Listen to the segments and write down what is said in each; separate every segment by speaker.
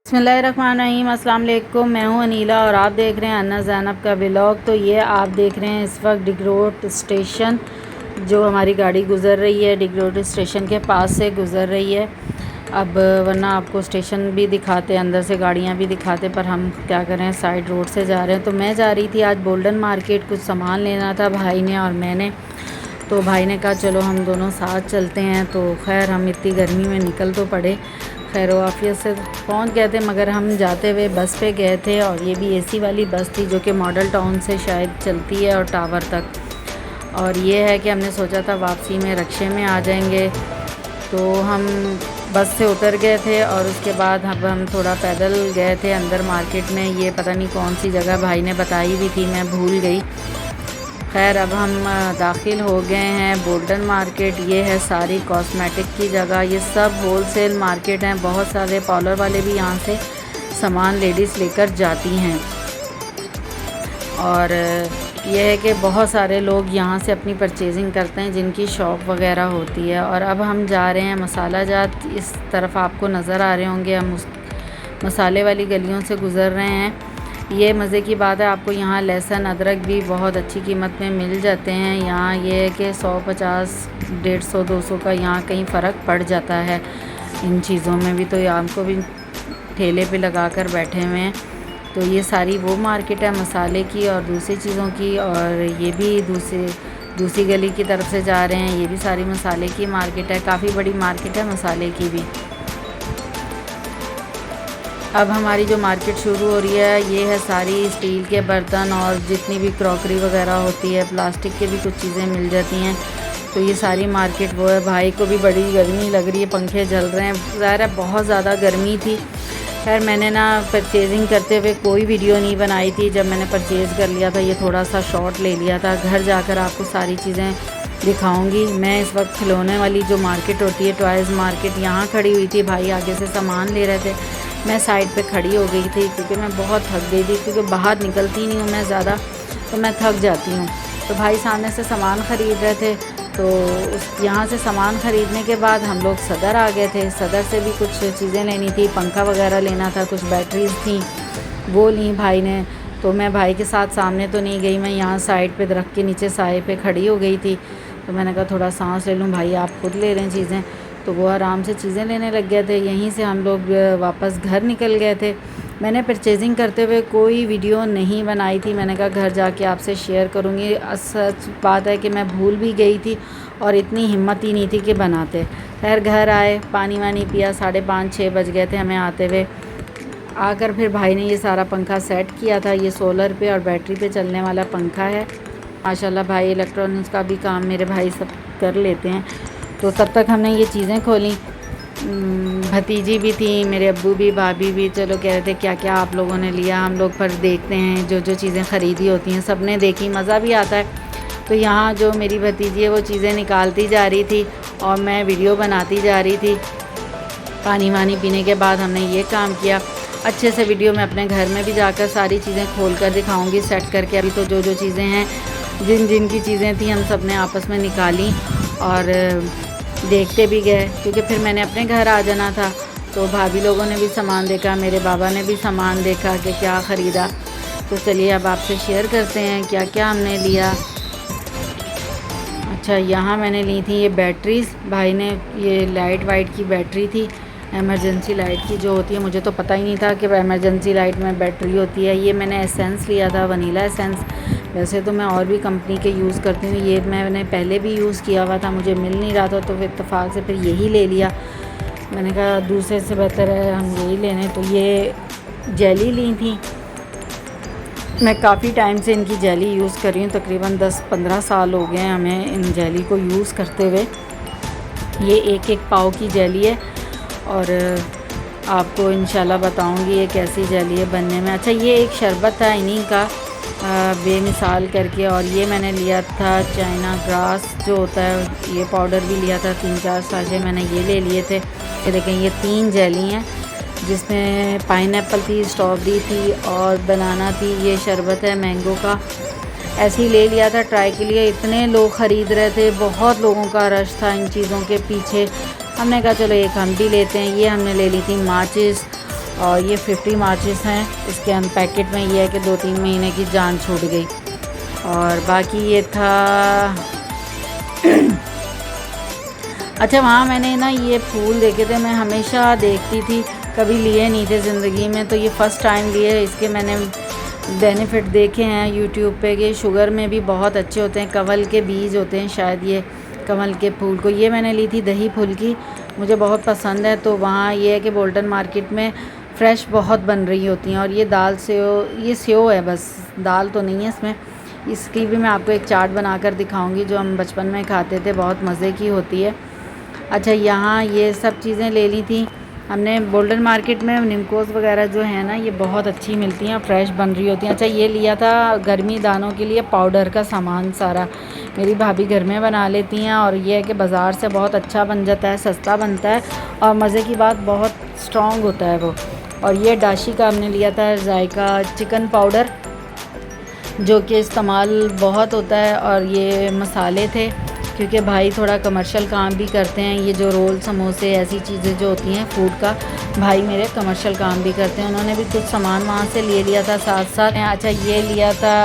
Speaker 1: बिस्मिल्लाहिर्रहमानिर्रहीम। अस्सलाम वालेकुम। मैं हूं अनीला और आप देख रहे हैं अन्ना ज़ैनब का व्लॉग। तो ये आप देख रहे हैं इस वक्त डिगरोड स्टेशन, जो हमारी गाड़ी गुज़र रही है डिगरोड स्टेशन के पास से गुज़र रही है। अब वरना आपको स्टेशन भी दिखाते, अंदर से गाड़ियां भी दिखाते, पर हम क्या करें, साइड रोड से जा रहे हैं। तो मैं जा रही थी आज गोल्डन मार्केट, कुछ सामान लेना था भाई ने और मैंने। तो भाई ने कहा चलो हम दोनों साथ चलते हैं। तो खैर हम इतनी गर्मी में निकल तो पड़े, खैर वाफियत से पहुंच गए थे। मगर हम जाते हुए बस पे गए थे और ये भी एसी वाली बस थी, जो कि मॉडल टाउन से शायद चलती है और टावर तक। और ये है कि हमने सोचा था वापसी में रक्शे में आ जाएंगे। तो हम बस से उतर गए थे और उसके बाद अब हम थोड़ा पैदल गए थे अंदर मार्केट में। ये पता नहीं कौन सी जगह भाई ने बताई भी थी, मैं भूल गई। खैर अब हम दाखिल हो गए हैं गोल्डन मार्केट। ये है सारी कॉस्मेटिक की जगह, ये सब होलसेल मार्केट हैं। बहुत सारे पार्लर वाले भी यहाँ से सामान लेडीज़ लेकर जाती हैं। और यह है कि बहुत सारे लोग यहाँ से अपनी परचेजिंग करते हैं, जिनकी शॉप वगैरह होती है। और अब हम जा रहे हैं मसाला जात, इस तरफ आपको नज़र आ रहे होंगे। हम उस मसाले वाली गलियों से गुज़र रहे हैं। ये मज़े की बात है, आपको यहाँ लहसुन अदरक भी बहुत अच्छी कीमत में मिल जाते हैं। यहाँ ये है कि 150, 150, 200 का यहाँ कहीं फ़र्क पड़ जाता है इन चीज़ों में भी। तो ये हमको भी ठेले पे लगा कर बैठे हुए हैं। तो ये सारी वो मार्केट है मसाले की और दूसरी चीज़ों की। और ये भी दूसरी गली की तरफ से जा रहे हैं, ये भी सारी मसाले की मार्केट है। काफ़ी बड़ी मार्केट है मसाले की भी। अब हमारी जो मार्केट शुरू हो रही है, ये है सारी स्टील के बर्तन और जितनी भी क्रॉकरी वगैरह होती है, प्लास्टिक के भी कुछ चीज़ें मिल जाती हैं। तो ये सारी मार्केट वो है। भाई को भी बड़ी गर्मी लग रही है, पंखे चल रहे हैं, ज़ाहिर है बहुत ज़्यादा गर्मी थी। खैर मैंने ना परचेजिंग करते हुए कोई वीडियो नहीं बनाई थी। जब मैंने परचेज़ कर लिया था, ये थोड़ा सा शॉर्ट ले लिया था। घर जाकर आपको सारी चीज़ें दिखाऊंगी। मैं इस वक्त खिलौने वाली जो मार्केट होती है, टॉयज़ मार्केट, यहाँ खड़ी हुई थी। भाई आगे से सामान ले रहे थे, मैं साइड पे खड़ी हो गई थी क्योंकि मैं बहुत थक गई थी, क्योंकि बाहर निकलती नहीं हूँ मैं ज़्यादा, तो मैं थक जाती हूँ। तो भाई सामने से सामान ख़रीद रहे थे। तो यहाँ से सामान ख़रीदने के बाद हम लोग सदर आ गए थे। सदर से भी कुछ चीज़ें लेनी थी, पंखा वगैरह लेना था, कुछ बैटरीज़ थी, वो ली भाई ने। तो मैं भाई के साथ सामने तो नहीं गई, मैं यहाँ साइड पे दरख्त के नीचे साए पे खड़ी हो गई थी। तो मैंने कहा थोड़ा सांस ले लूँ, भाई आप खुद ले रहे हैं चीज़ें। तो वो आराम से चीज़ें लेने लग गए थे। यहीं से हम लोग वापस घर निकल गए थे। मैंने परचेजिंग करते हुए कोई वीडियो नहीं बनाई थी, मैंने कहा घर जाके आपसे शेयर करूँगी। सच बात है कि मैं भूल भी गई थी और इतनी हिम्मत ही नहीं थी कि बनाते। खैर घर आए, पानी वानी पिया, 5:30 6 बज गए थे हमें आते हुए। आकर फिर भाई ने ये सारा पंखा सेट किया था। ये सोलर पे और बैटरी पे चलने वाला पंखा है। माशाल्लाह भाई इलेक्ट्रॉनिक्स का भी काम मेरे भाई सब कर लेते हैं। तो तब तक हमने ये चीज़ें खोली। भतीजी भी थी, मेरे अब्बू भी, भाभी भी। चलो कह रहे थे क्या क्या आप लोगों ने लिया। हम लोग पर देखते हैं जो जो चीज़ें ख़रीदी होती हैं, सब ने देखी, मज़ा भी आता है। तो यहाँ जो मेरी भतीजी है वो चीज़ें निकालती जा रही थी और मैं वीडियो बनाती जा रही थी। पानी वानी पीने के बाद हमने ये काम किया। अच्छे से वीडियो मैं अपने घर में भी जाकर सारी चीज़ें खोल कर दिखाऊँगी सेट करके। अभी तो जो जो चीज़ें हैं, जिन जिन की चीज़ें थी, हम सब ने आपस में निकाली और देखते भी गए, क्योंकि फिर मैंने अपने घर आ जाना था। तो भाभी लोगों ने भी सामान देखा, मेरे बाबा ने भी सामान देखा कि क्या ख़रीदा। तो चलिए अब आपसे शेयर करते हैं क्या क्या हमने लिया। अच्छा, यहाँ मैंने ली थी ये बैटरीज़। भाई ने ये लाइट वाइट की बैटरी थी, एमरजेंसी लाइट की जो होती है। मुझे तो पता ही नहीं था कि एमरजेंसी लाइट में बैटरी होती है। ये मैंने एसेंस लिया था, वनीला एसेंस। वैसे तो मैं और भी कंपनी के यूज़ करती हूँ, ये मैंने पहले भी यूज़ किया हुआ था, मुझे मिल नहीं रहा था, तो इत्तेफाक से फिर यही ले लिया। मैंने कहा दूसरे से बेहतर है हम यही ले लें। तो ये जेली ली थी। मैं काफ़ी टाइम से इनकी जेली यूज़ कर रही हूँ, तकरीबन 10-15 साल हो गए हैं हमें इन जेली को यूज़ करते हुए। ये एक पाव की जेली है और आपको इंशाल्लाह बताऊंगी ये कैसी जेली है बनने में। अच्छा, ये एक शरबत था इन्हीं का, बेमिसाल करके। और ये मैंने लिया था चाइना ग्रास जो होता है, ये पाउडर भी लिया था, 3-4 साशे मैंने ये ले लिए थे। ये देखें, ये 3 जेली हैं, जिसमें पाइनएप्पल थी, स्ट्रॉबेरी थी और बनाना थी। ये शरबत है मैंगो का। ऐसे ही ले लिया था ट्राई के लिए। इतने लोग ख़रीद रहे थे, बहुत लोगों का रश था इन चीज़ों के पीछे। हमने कहा चलो एक हम भी लेते हैं। ये हमने ले ली थी माचिस और ये 50 माचिस हैं। इसके पैकेट में ये है कि 2-3 महीने की जान छूट गई। और बाकी ये था अच्छा, वहाँ मैंने ना ये फूल देखे थे, मैं हमेशा देखती थी, कभी लिए नहीं थे ज़िंदगी में, तो ये फ़र्स्ट टाइम लिए। इसके मैंने बेनिफिट देखे हैं यूट्यूब पे कि शुगर में भी बहुत अच्छे होते हैं। कंवल के बीज होते हैं शायद, ये कंवल के फूल को। ये मैंने ली थी दही फूल की, मुझे बहुत पसंद है। तो वहाँ ये है कि बोल्टन मार्केट में फ़्रेश बहुत बन रही होती हैं। और ये दाल सेव, ये सेव है बस, दाल तो नहीं है इसमें। इसकी भी मैं आपको एक चाट बनाकर दिखाऊंगी जो हम बचपन में खाते थे, बहुत मज़े की होती है। अच्छा, यहाँ ये सब चीज़ें ले ली थी हमने बोल्टन मार्केट में। निमकोस वगैरह जो है ना, ये बहुत अच्छी मिलती हैं, फ्रेश बन रही होती हैं। अच्छा, ये लिया था गर्मी दानों के लिए पाउडर का सामान सारा, मेरी भाभी घर में बना लेती हैं। और ये है कि बाज़ार से बहुत अच्छा बन जाता है, सस्ता बनता है, और मज़े की बात बहुत स्ट्रॉन्ग होता है वो। और ये डाशी का हमने लिया था जायका चिकन पाउडर, जो कि इस्तेमाल बहुत होता है। और ये मसाले थे, क्योंकि भाई थोड़ा कमर्शियल काम भी करते हैं। ये जो रोल, समोसे, ऐसी चीज़ें जो होती हैं फूड का, भाई मेरे कमर्शियल काम भी करते हैं। उन्होंने भी कुछ सामान वहाँ से ले लिया था साथ साथ। अच्छा, ये लिया था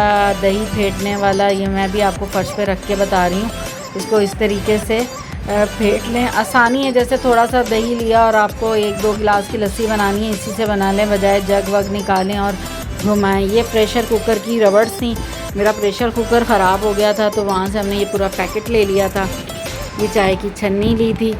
Speaker 1: दही फेंटने वाला, ये मैं भी आपको फर्श पे रख के बता रही हूँ। इसको इस तरीके से फेंट लें, आसानी है। जैसे थोड़ा सा दही लिया और आपको 1-2 गिलास की लस्सी बनानी है, इसी से बना लें, बजाय जग वग निकालें और घुमाएं। ये प्रेशर कुकर की रबड़ थी, मेरा प्रेशर कुकर ख़राब हो गया था, तो वहाँ से हमने ये पूरा पैकेट ले लिया था। ये चाय की छन्नी ली थी,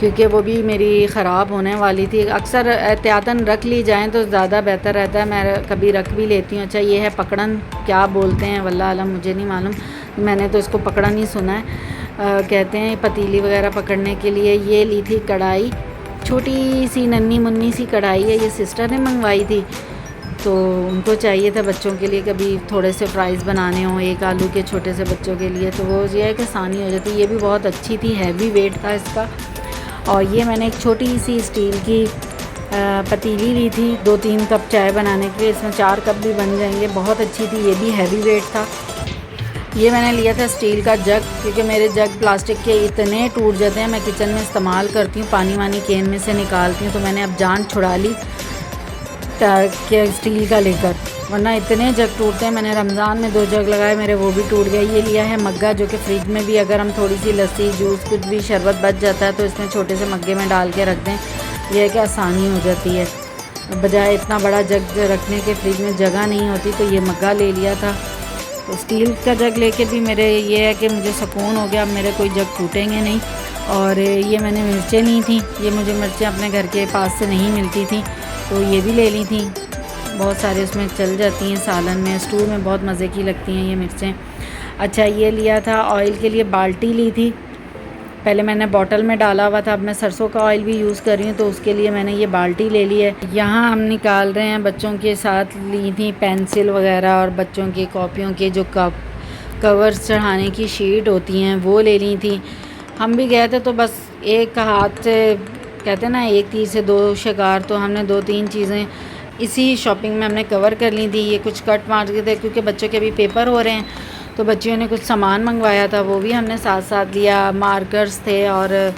Speaker 1: क्योंकि वो भी मेरी ख़राब होने वाली थी। अक्सर एहतियातन रख ली जाएँ तो ज़्यादा बेहतर रहता है, मैं कभी रख भी लेती हूँ। अच्छा, ये है पकड़न, क्या बोलते हैं वल्लाह आलम, मुझे नहीं मालूम, मैंने तो इसको पकड़न ही सुना है। कहते हैं पतीली वगैरह पकड़ने के लिए। ये ली थी कढ़ाई, छोटी सी नन्ही मुन्नी सी कढ़ाई है, ये सिस्टर ने मंगवाई थी, तो उनको चाहिए था बच्चों के लिए, कभी थोड़े से फ्राइज़ बनाने हों एक आलू के छोटे से बच्चों के लिए, तो वो ये है कि आसानी हो जाती है। ये भी बहुत अच्छी थी, हैवी वेट था इसका। और ये मैंने एक छोटी सी स्टील की पतीली ली थी 2-3 कप चाय बनाने के लिए, इसमें 4 कप भी बन जाएंगे, बहुत अच्छी थी, ये भी हैवी वेट था। ये मैंने लिया था स्टील का जग, क्योंकि मेरे जग प्लास्टिक के इतने टूट जाते हैं, मैं किचन में इस्तेमाल करती हूँ, पानी वानी कैन में से निकालती हूँ, तो मैंने अब जान छुड़ा ली कि स्टील का लेकर, वरना इतने जग टूटते हैं। मैंने रमज़ान में 2 जग लगाए, मेरे वो भी टूट गए। ये लिया है मग्गा, जो कि फ्रिज में भी अगर हम थोड़ी सी लस्सी, जूस, कुछ भी शरबत बच जाता है तो इसमें छोटे से मग्गे में डाल के रख दें, यह है कि आसानी हो जाती है, बजाय इतना बड़ा जग रखने के फ्रिज में जगह नहीं होती। तो ये मग्गा ले लिया था। तो स्टील का जग लेके भी मेरे ये है कि मुझे सुकून हो गया, अब मेरे कोई जग टूटेंगे नहीं। और ये मैंने मिर्चें ली थी, ये मुझे मिर्चें अपने घर के पास से नहीं मिलती थी, तो ये भी ले ली थी, बहुत सारे उसमें चल जाती हैं, सालन में, स्टू में बहुत मज़े की लगती हैं ये मिर्चें। अच्छा, ये लिया था ऑयल के लिए, बाल्टी ली थी, पहले मैंने बॉटल में डाला हुआ था, अब मैं सरसों का ऑयल भी यूज़ कर रही हूँ, तो उसके लिए मैंने ये बाल्टी ले ली है। यहाँ हम निकाल रहे हैं, बच्चों के साथ ली थी पेंसिल वगैरह, और बच्चों की कॉपियों के जो कवर्स चढ़ाने की शीट होती हैं वो ले ली थी। हम भी गए थे, तो बस एक हाथ से कहते हैं ना, एक तीर से 2 शिकार, तो हमने 2-3 चीज़ें इसी शॉपिंग में हमने कवर कर ली थी। ये कुछ कट मार के थे, क्योंकि बच्चों के अभी पेपर हो रहे हैं, तो बच्चियों ने कुछ सामान मंगवाया था, वो भी हमने साथ साथ लिया। मार्कर्स थे, और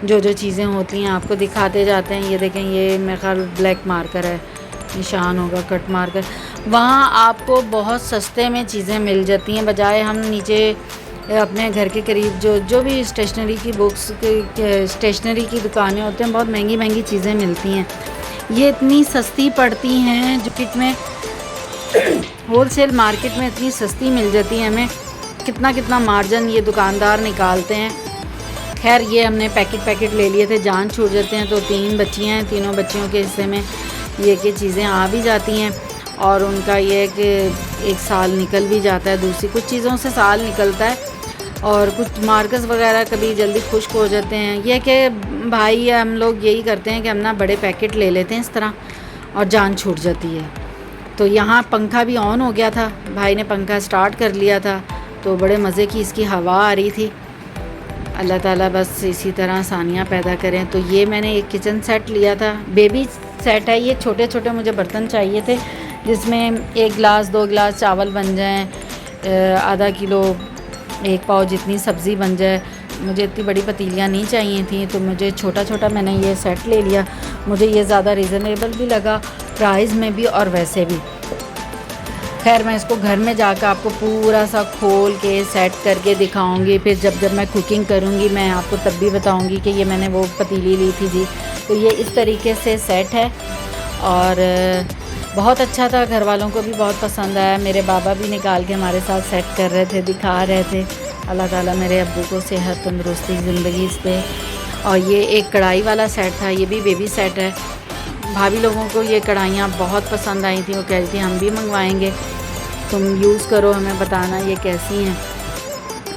Speaker 1: जो जो चीज़ें होती हैं आपको दिखाते जाते हैं। ये देखें, ये मेरे ख्याल ब्लैक मार्कर है, निशान होगा, कट मार्कर। वहाँ आपको बहुत सस्ते में चीज़ें मिल जाती हैं, बजाय हम नीचे अपने घर के करीब जो भी स्टेशनरी की बुक्स, स्टेशनरी की दुकानें होते हैं, बहुत महंगी महंगी चीज़ें मिलती हैं। ये इतनी सस्ती पड़ती हैं, जो किट में होलसेल मार्केट में इतनी सस्ती मिल जाती है, हमें कितना कितना मार्जिन ये दुकानदार निकालते हैं। खैर, ये हमने पैकेट ले लिए थे, जान छूट जाते हैं, तो 3 बच्चियाँ हैं, तीनों बच्चियों के हिस्से में ये कि चीज़ें आ भी जाती हैं, और उनका ये है कि 1 साल निकल भी जाता है। दूसरी कुछ चीज़ों से साल निकलता है, और कुछ मार्कर्स वगैरह कभी जल्दी खुश्क हो जाते हैं। यह कि भाई हम लोग यही करते हैं कि हम ना बड़े पैकेट ले लेते हैं इस तरह, और जान छूट जाती है। तो यहाँ पंखा भी ऑन हो गया था, भाई ने पंखा स्टार्ट कर लिया था, तो बड़े मज़े की इसकी हवा आ रही थी। अल्लाह ताला बस इसी तरह आसानियाँ पैदा करें। तो ये मैंने एक किचन सेट लिया था, बेबी सेट है ये, छोटे छोटे मुझे बर्तन चाहिए थे, जिसमें 1 गिलास 2 गिलास चावल बन जाएँ, आधा किलो 1 पाव जितनी सब्ज़ी बन जाए। मुझे इतनी बड़ी पतीलियाँ नहीं चाहिए थी, तो मुझे छोटा छोटा मैंने ये सेट ले लिया। मुझे ये ज़्यादा रीज़नेबल भी लगा प्राइस में भी और वैसे भी। खैर मैं इसको घर में जाकर आपको पूरा सा खोल के सेट करके दिखाऊंगी। फिर जब मैं कुकिंग करूंगी मैं आपको तब भी बताऊंगी कि ये मैंने वो पतीली ली थी जी। तो ये इस तरीके से सेट है और बहुत अच्छा था, घर वालों को भी बहुत पसंद आया। मेरे बाबा भी निकाल के हमारे साथ सेट कर रहे थे, दिखा रहे थे। अल्लाह ताला मेरे अब्बू को सेहत तंदुरुस्ती ज़िंदगी पे। और ये एक कढ़ाई वाला सेट था, ये भी बेबी सेट है। भाभी लोगों को ये कढ़ाइयाँ बहुत पसंद आई थी, वो कह रही थी हम भी मंगवाएंगे, तुम यूज़ करो हमें बताना ये कैसी हैं।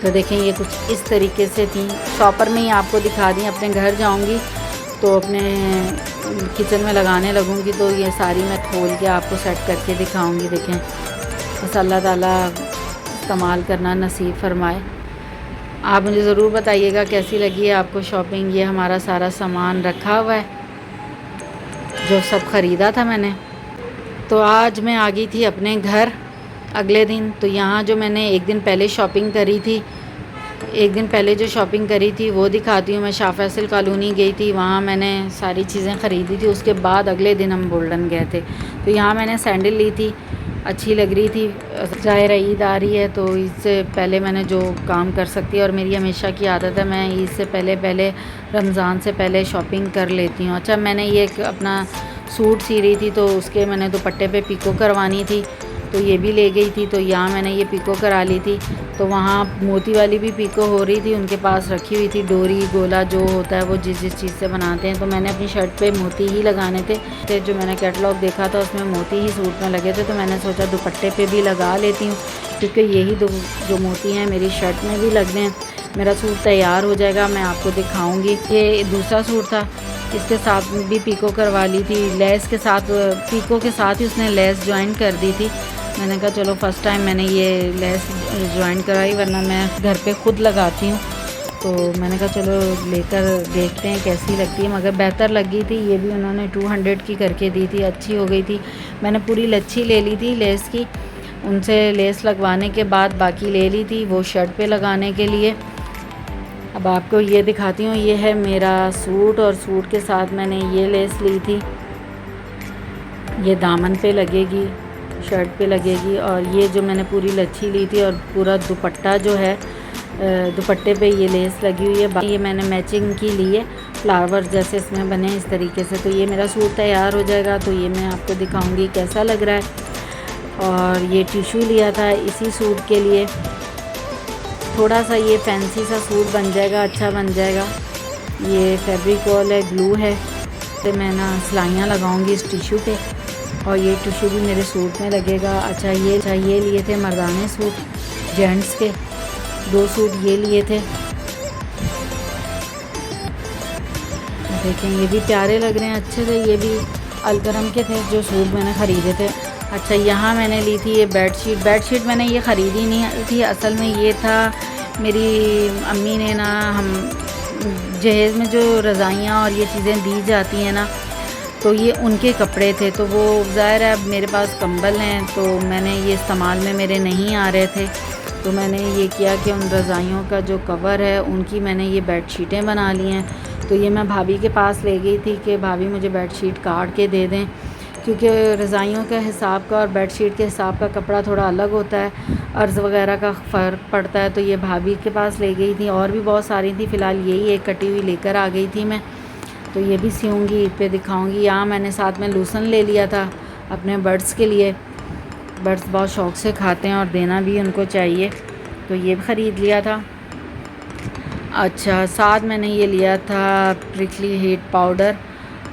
Speaker 1: तो देखें ये कुछ इस तरीके से थी। शॉपर में ही आपको दिखा दी, अपने घर जाऊंगी तो अपने किचन में लगाने लगूंगी तो ये सारी मैं खोल के आपको सेट करके दिखाऊंगी। देखें बस अल्लाह ताला इस्तेमाल करना नसीब फरमाए। आप मुझे ज़रूर बताइएगा कैसी लगी है आपको शॉपिंग। ये हमारा सारा सामान रखा हुआ है जो सब ख़रीदा था मैंने। तो आज मैं आ गई थी अपने घर अगले दिन। तो यहाँ जो मैंने एक दिन पहले शॉपिंग करी थी, एक दिन पहले जो शॉपिंग करी थी वो दिखाती हूँ। मैं शाह फैसल कॉलोनी गई थी, वहाँ मैंने सारी चीज़ें ख़रीदी थी। उसके बाद अगले दिन हम गोल्डन गए थे। तो यहाँ मैंने सैंडल ली थी, अच्छी लग रही थी। ज़ाहिर ईद आ रही है तो इससे पहले मैंने जो काम कर सकती है, और मेरी हमेशा की आदत है मैं ईद से पहले रमज़ान से पहले शॉपिंग कर लेती हूँ। अच्छा मैंने ये अपना सूट सी रही थी तो उसके मैंने दुपट्टे पे पिको करवानी थी तो ये भी ले गई थी। तो यहाँ मैंने ये पिको करा ली थी। तो वहाँ मोती वाली भी पिको हो रही थी, उनके पास रखी हुई थी डोरी गोला जो होता है वो जिस चीज़ से बनाते हैं। तो मैंने अपनी शर्ट पे मोती ही लगाने थे। जो मैंने कैटलॉग देखा था उसमें मोती ही सूट में लगे थे, तो मैंने सोचा दुपट्टे पे भी लगा लेती हूँ क्योंकि यही जो मोती हैं मेरी शर्ट में भी लगने हैं। मेरा सूट तैयार हो जाएगा, मैं आपको दिखाऊँगी। ये दूसरा सूट था, इसके साथ भी पिको करवा ली थी, लेस के साथ, पिको के साथ ही उसने लेस ज्वाइन कर दी थी। मैंने कहा चलो फ़र्स्ट टाइम मैंने ये लेस ज्वाइन कराई, वरना मैं घर पे ख़ुद लगाती हूँ। तो मैंने कहा चलो लेकर देखते हैं कैसी लगती है, मगर बेहतर लगी थी। ये भी उन्होंने 200 की करके दी थी, अच्छी हो गई थी। मैंने पूरी लच्छी ले ली थी लेस की, उनसे लेस लगवाने के बाद बाकी ले ली थी वो शर्ट पे लगाने के लिए। अब आपको ये दिखाती हूँ, ये है मेरा सूट और सूट के साथ मैंने ये लेस ली थी, ये दामन पे लगेगी, शर्ट पे लगेगी। और ये जो मैंने पूरी लच्छी ली थी और पूरा दुपट्टा जो है दुपट्टे पे ये लेस लगी हुई है। ये मैंने मैचिंग की ली है, फ्लावर जैसे इसमें बने इस तरीके से। तो ये मेरा सूट तैयार हो जाएगा तो ये मैं आपको दिखाऊंगी कैसा लग रहा है। और ये टिशू लिया था इसी सूट के लिए, थोड़ा सा ये फैंसी सा सूट बन जाएगा, अच्छा बन जाएगा। ये फैब्रिकॉल है, ग्लू है, तो मैं ना सिलाइयाँ लगाऊंगी इस टिशू पे और ये टिशू भी मेरे सूट में लगेगा। अच्छा ये लिए थे मर्दाने सूट जेंट्स के, 2 सूट ये लिए थे। देखें ये भी प्यारे लग रहे हैं, अच्छे थे। ये भी अलकरम के थे जो सूट मैंने ख़रीदे थे। अच्छा यहाँ मैंने ली थी ये बेडशीट मैंने ये ख़रीदी नहीं थी, असल में ये था मेरी अम्मी ने ना, हम जहेज़ में जो रज़ाइयाँ और ये चीज़ें दी जाती हैं ना, तो ये उनके कपड़े थे। तो वो ज़ाहिर है अब मेरे पास कंबल हैं तो मैंने ये इस्तेमाल में मेरे नहीं आ रहे थे, तो मैंने ये किया कि उन रज़ाइयों का जो कवर है उनकी मैंने ये बेडशीटें बना ली हैं। तो ये मैं भाभी के पास ले गई थी कि भाभी मुझे बेडशीट काट के दे दें, क्योंकि रज़ाइयों का हिसाब का और बेडशीट के हिसाब का कपड़ा थोड़ा अलग होता है, अर्ज़ वगैरह का फ़र्क पड़ता है। तो ये भाभी के पास ले गई थी, और भी बहुत सारी थी, फ़िलहाल यही एक कटी हुई लेकर आ गई थी मैं। तो ये भी सियूँगी, ईद पे दिखाऊँगी। यहाँ मैंने साथ में लूसन ले लिया था अपने बर्ड्स के लिए, बर्ड्स बहुत शौक़ से खाते हैं और देना भी उनको चाहिए, तो ये भी ख़रीद लिया था। अच्छा साथ मैंने ये लिया था प्रिकली हीट पाउडर,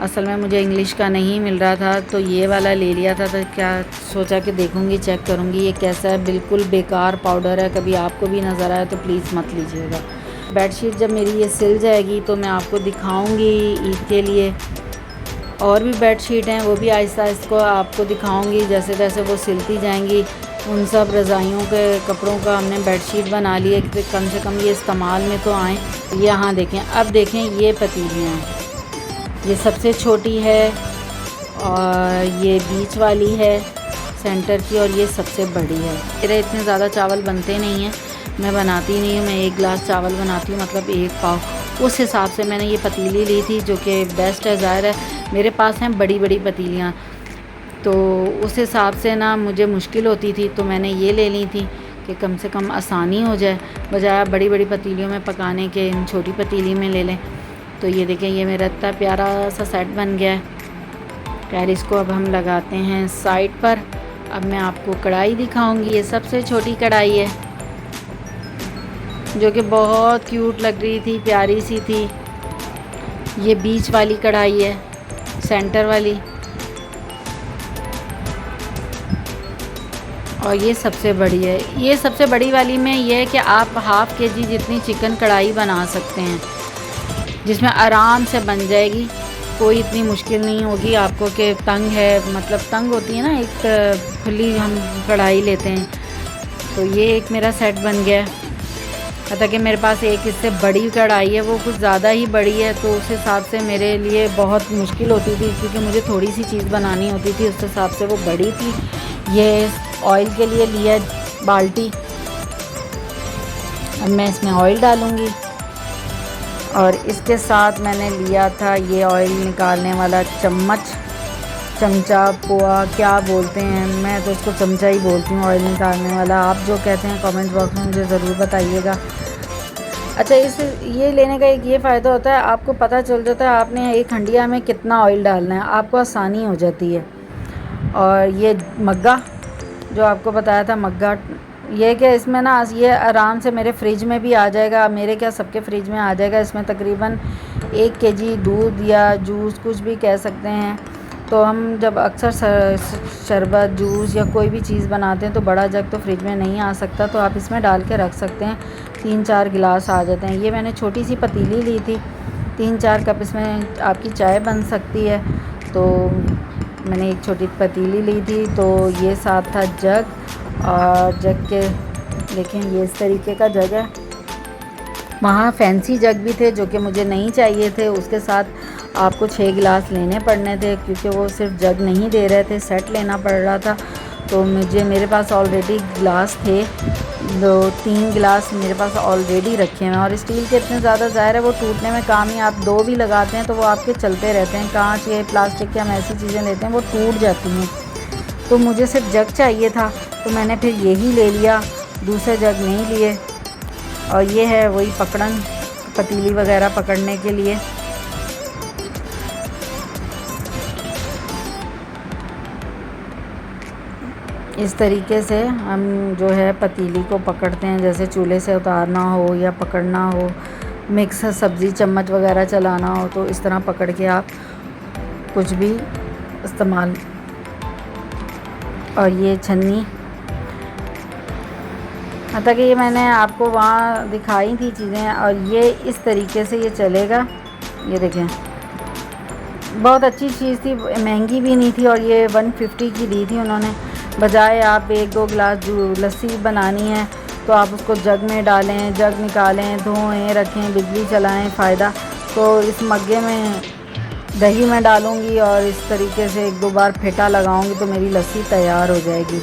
Speaker 1: असल में मुझे इंग्लिश का नहीं मिल रहा था तो ये वाला ले लिया था। तो क्या सोचा कि देखूँगी, चेक करूँगी ये कैसा है। बिल्कुल बेकार पाउडर है, कभी आपको भी नज़र आए तो प्लीज़ मत लीजिएगा। बेडशीट जब मेरी ये सिल जाएगी तो मैं आपको दिखाऊँगी ईद के लिए। और भी बेडशीट हैं वो भी आहिस्ता आहिस्ता आपको दिखाऊँगी, जैसे जैसे वो सिलती जाएंगी। उन सब रज़ाइयों के कपड़ों का हमने बेडशीट बना ली है कि कम से कम ये इस्तेमाल में तो आएँ। यहाँ देखें, अब देखें ये पतीलियाँ, ये सबसे छोटी है और ये बीच वाली है सेंटर की, और ये सबसे बड़ी है। मेरे इतने ज़्यादा चावल बनते नहीं हैं, मैं बनाती नहीं हूँ, मैं 1 गिलास चावल बनाती हूँ, मतलब 1 पाव। उस हिसाब से मैंने ये पतीली ली थी जो कि बेस्ट है। ज़ाहिर है मेरे पास हैं बड़ी बड़ी पतीलियाँ, तो उस हिसाब से ना मुझे मुश्किल होती थी, तो मैंने ये ले ली थी कि कम से कम आसानी हो जाए, बजाय बड़ी बड़ी पतीलियों में पकाने के इन छोटी पतीली में ले लें। तो ये देखें, ये मेरा इतना प्यारा सा सेट बन गया है। खैर इसको अब हम लगाते हैं साइड पर। अब मैं आपको कढ़ाई दिखाऊंगी। ये सबसे छोटी कढ़ाई है जो कि बहुत क्यूट लग रही थी, प्यारी सी थी। ये बीच वाली कढ़ाई है, सेंटर वाली, और ये सबसे बड़ी है। ये सबसे बड़ी वाली में ये है कि आप हाफ़ केजी जितनी चिकन कढ़ाई बना सकते हैं, जिसमें आराम से बन जाएगी। कोई इतनी मुश्किल नहीं होगी आपको कि तंग है, मतलब तंग होती है ना, एक खुली हम कढ़ाई लेते हैं। तो ये एक मेरा सेट बन गया है। पता कि मेरे पास एक इससे बड़ी कढ़ाई है, वो कुछ ज़्यादा ही बड़ी है, तो उस हिसाब से मेरे लिए बहुत मुश्किल होती थी, क्योंकि मुझे थोड़ी सी चीज़ बनानी होती थी, उस हिसाब से वो बड़ी थी। ये ऑयल के लिए लिया बाल्टी। अब मैं इसमें ऑयल डालूँगी, और इसके साथ मैंने लिया था ये ऑयल निकालने वाला चम्मच, चमचा, पोआ, क्या बोलते हैं, मैं तो इसको चमचा ही बोलती हूँ, ऑयल निकालने वाला। आप जो कहते हैं कमेंट बॉक्स में मुझे ज़रूर बताइएगा। अच्छा, ये लेने का एक ये फ़ायदा होता है, आपको पता चल जाता है आपने एक हंडिया में कितना ऑयल डालना है, आपको आसानी हो जाती है। और ये मग्गा जो आपको बताया था, मग्गा, ये क्या इसमें ना ये आराम से मेरे फ्रिज में भी आ जाएगा, मेरे क्या सबके फ्रिज में आ जाएगा। इसमें तकरीबन 1 केजी दूध या जूस, कुछ भी कह सकते हैं। तो हम जब अक्सर शरबत, जूस या कोई भी चीज़ बनाते हैं तो बड़ा जग तो फ्रिज में नहीं आ सकता, तो आप इसमें डाल के रख सकते हैं। 3-4 गिलास आ जाते हैं। ये मैंने छोटी सी पतीली ली थी, 3-4 कप इसमें आपकी चाय बन सकती है। तो मैंने एक छोटी पतीली ली थी। तो ये साथ था जग, और जग के देखें ये इस तरीके का जग है। वहाँ फैंसी जग भी थे जो कि मुझे नहीं चाहिए थे, उसके साथ आपको 6 गिलास लेने पड़ने थे, क्योंकि वो सिर्फ जग नहीं दे रहे थे, सेट लेना पड़ रहा था। तो मेरे पास ऑलरेडी गिलास थे, 2-3 गिलास मेरे पास ऑलरेडी रखे हैं। और स्टील के इतने ज़्यादा ज़ाहिर है वो टूटने में काम ही, आप 2 भी लगाते हैं तो वो आपके चलते रहते हैं। कांच या प्लास्टिक के हम ऐसी चीज़ें लेते हैं वो टूट जाती हैं। तो मुझे सिर्फ जग चाहिए था, तो मैंने फिर यही ले लिया, दूसरे जग नहीं लिए। और ये है वही पकड़न, पतीली वगैरह पकड़ने के लिए। इस तरीके से हम जो है पतीली को पकड़ते हैं, जैसे चूल्हे से उतारना हो या पकड़ना हो, मिक्स सब्ज़ी चम्मच वगैरह चलाना हो, तो इस तरह पकड़ के आप कुछ भी इस्तेमाल। और ये छन्नी, मतलब कि ये मैंने आपको वहाँ दिखाई थी चीज़ें, और ये इस तरीके से ये चलेगा। ये देखें, बहुत अच्छी चीज़ थी, महंगी भी नहीं थी, और ये 150 की दी थी उन्होंने। बजाय आप 1-2 गिलास लस्सी बनानी है तो आप उसको जग में डालें, जग निकालें, धोएं, रखें, बिजली चलाएं, फ़ायदा। तो इस मग्गे में दही में डालूँगी और इस तरीके से 1-2 बार फेंटा लगाऊँगी तो मेरी लस्सी तैयार हो जाएगी।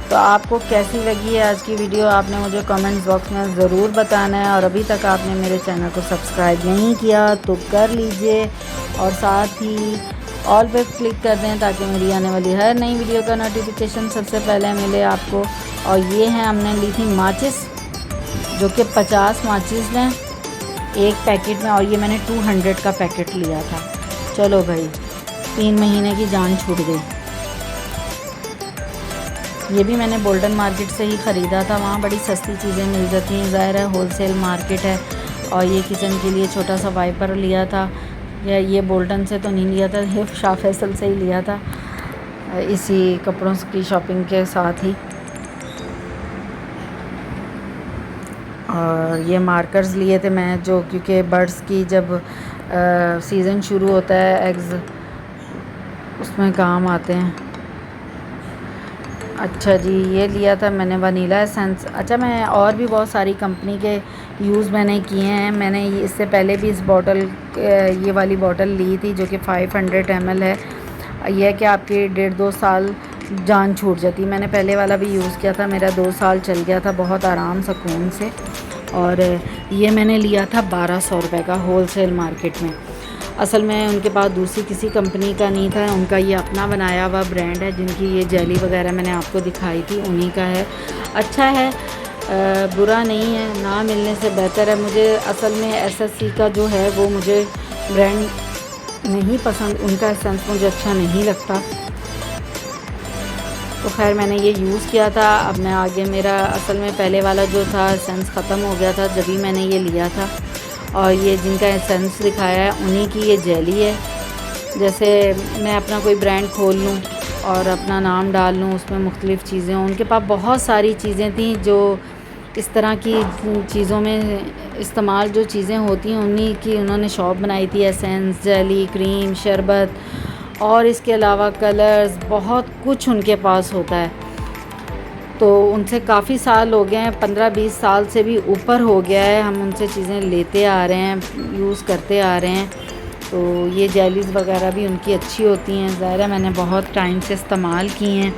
Speaker 1: तो आपको कैसी लगी है आज की वीडियो, आपने मुझे कमेंट्स बॉक्स में ज़रूर बताना है। और अभी तक आपने मेरे चैनल को सब्सक्राइब नहीं किया तो कर लीजिए, और साथ ही ऑल पे क्लिक कर दें ताकि मेरी आने वाली हर नई वीडियो का नोटिफिकेशन सबसे पहले मिले आपको। और ये है, हमने ली थी माचिस, जो कि 50 माचिस लें एक पैकेट में, और ये मैंने 200 का पैकेट लिया था। चलो भाई, 3 महीने की जान छूट गई। ये भी मैंने बोल्टन मार्केट से ही ख़रीदा था, वहाँ बड़ी सस्ती चीज़ें मिल जाती हैं, ज़ाहिर है होलसेल मार्केट है। और ये किचन के लिए छोटा सा वाइपर लिया था, या ये बोल्टन से तो नहीं लिया था, ये शाह फैसल से ही लिया था, इसी कपड़ों की शॉपिंग के साथ ही। और ये मार्कर्स लिए थे मैं, जो क्योंकि बर्ड्स की जब सीज़न शुरू होता है, एग्ज़ उसमें काम आते हैं। अच्छा जी, ये लिया था मैंने वनीला एसेंस। अच्छा, मैं और भी बहुत सारी कंपनी के यूज़ मैंने किए हैं। मैंने इससे पहले भी इस बॉटल, ये वाली बॉटल ली थी जो कि 500 ml है। यह कि आपकी 1.5-2 साल जान छूट जाती। मैंने पहले वाला भी यूज़ किया था, मेरा 2 साल चल गया था बहुत आराम सुकून से। और ये मैंने लिया था 1200 रुपये का होलसेल मार्केट में। असल में उनके पास दूसरी किसी कंपनी का नहीं था, उनका ये अपना बनाया हुआ ब्रांड है। जिनकी ये जेली वगैरह मैंने आपको दिखाई थी उन्हीं का है। अच्छा है, बुरा नहीं है, ना मिलने से बेहतर है। मुझे असल में एसएससी का जो है वो मुझे ब्रांड नहीं पसंद, उनका एसेंस मुझे अच्छा नहीं लगता। तो खैर मैंने ये यूज़ किया था। अब मैं आगे, मेरा असल में पहले वाला जो था एसेंस ख़त्म हो गया था जब भी मैंने ये लिया था। और ये जिनका एसेंस दिखाया है उन्हीं की ये जेली है। जैसे मैं अपना कोई ब्रांड खोल लूँ और अपना नाम डाल लूँ, उसमें मुख्तलिफ़ चीज़ें हों। उनके पास बहुत सारी चीज़ें थी जो इस तरह की चीज़ों में इस्तेमाल जो चीज़ें होती हैं उन्हीं की उन्होंने शॉप बनाई थी। एसेंस, जेली, क्रीम, शरबत और इसके अलावा कलर्स, बहुत कुछ उनके पास होता है। तो उनसे काफ़ी साल हो गए हैं, 15-20 साल से भी ऊपर हो गया है हम उनसे चीज़ें लेते आ रहे हैं, यूज़ करते आ रहे हैं। तो ये जेलीज़ वगैरह भी उनकी अच्छी होती हैं। ज़ाहिर है मैंने बहुत टाइम से इस्तेमाल की हैं।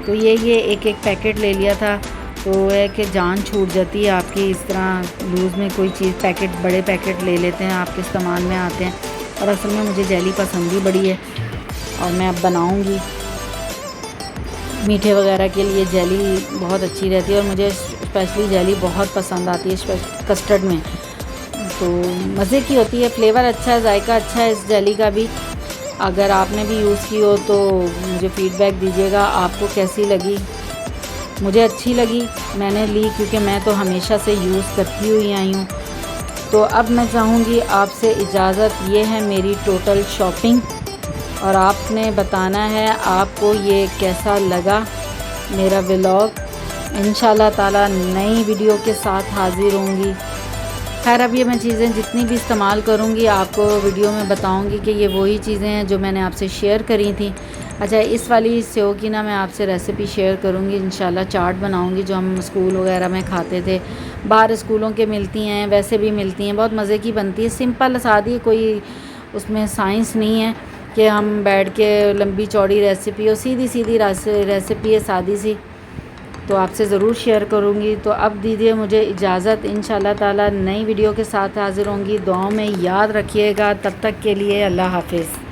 Speaker 1: तो ये एक पैकेट ले लिया था, तो है कि जान छूट जाती है आपकी। इस तरह लूज़ में कोई चीज़ पैकेट, बड़े पैकेट ले लेते हैं, आपके इस्तेमाल में आते हैं। और असल में मुझे जेली पसंद भी बड़ी है और मैं अब बनाऊंगी। मीठे वगैरह के लिए जेली बहुत अच्छी रहती है और मुझे स्पेशली जेली बहुत पसंद आती है कस्टर्ड में। तो मज़े की होती है, फ्लेवर अच्छा है, जायका अच्छा है इस जेली का भी। अगर आपने भी यूज़ की हो तो मुझे फ़ीडबैक दीजिएगा आपको कैसी लगी। मुझे अच्छी लगी, मैंने ली क्योंकि मैं तो हमेशा से यूज़ करती हुई आई हूँ। तो अब मैं चाहूँगी आपसे इजाज़त, ये है मेरी टोटल शॉपिंग और आपने बताना है आपको ये कैसा लगा मेरा व्लॉग। इंशाल्लाह ताला नई वीडियो के साथ हाज़िर होंगी। खैर अब ये मैं चीज़ें जितनी भी इस्तेमाल करूँगी आपको वीडियो में बताऊँगी कि ये वही चीज़ें हैं जो मैंने आपसे शेयर करी थी। अच्छा, इस वाली सेव की ना मैं आपसे रेसिपी शेयर करूँगी इंशाल्लाह। चाट बनाऊँगी जो हम स्कूल वगैरह में खाते थे, बाहर स्कूलों के मिलती हैं, वैसे भी मिलती हैं, बहुत मज़े की बनती है। सिंपल सादी, कोई उसमें साइंस नहीं है कि हम बैठ के लंबी चौड़ी रेसिपी और सीधी सीधी रेसिपी है, सादी सी। तो आपसे ज़रूर शेयर करूँगी। तो अब दीजिए मुझे इजाज़त, इंशाल्लाह ताला नई वीडियो के साथ हाज़िर होंगी। दुआओं में याद रखिएगा। तब तक के लिए अल्लाह हाफ़िज़।